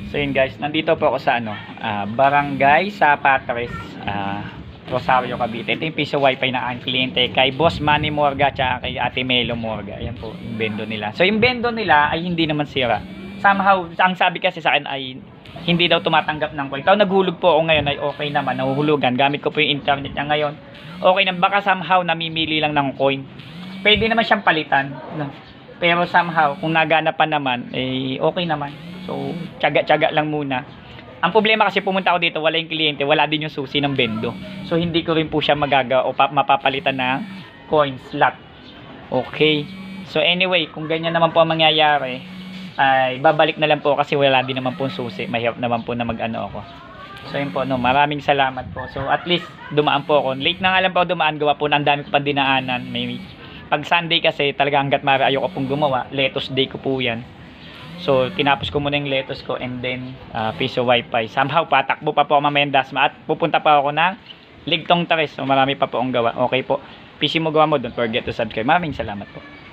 So yun guys, nandito po ako sa Barangay sa Patres, Rosario, Cavite. Ito yung piso wifi na aking kliyente kay Boss Manny Morga at kay Ate Melo Morga. Ayan po yung bendo nila. So yung bendo nila ay hindi naman sira. Somehow, ang sabi kasi sa akin ay hindi daw tumatanggap ng coin. Ito naghulog po ako ngayon ay okay naman, nahuhulugan. Gamit ko po yung internet niya ngayon. Okay na, baka somehow namimili lang ng coin. Pwede naman siyang palitan. No? Pero somehow, kung nagana pa naman, eh okay naman. So, tiyaga-tiyaga lang muna. Ang problema kasi pumunta ako dito, wala yung kliyente, wala din yung susi ng bendo. So, hindi ko rin po siya magagawa o mapapalitan ng coin slot. Okay. So, anyway, kung ganyan naman po ang mangyayari, ay babalik na lang po kasi wala din naman po susi. Mahirap naman po na mag-ano ako. So, yun po, no, maraming salamat po. So, at least, dumaan po ako. Late na nga lang po dumaan, gawa po na ang dami ko pa dinaanan. Pag Sunday kasi, talaga hanggat maaari ayoko pong gumawa. Lettuce day ko po yan. So, tinapos ko muna yung lettuce ko and then piso wifi. Somehow, patakbo pa po ako mamayang Dasma at pupunta pa ako ng Ligtong Tres. So, marami pa po akong gawa. Okay po. PC mo gawa mo, don't forget to subscribe. Maraming salamat po.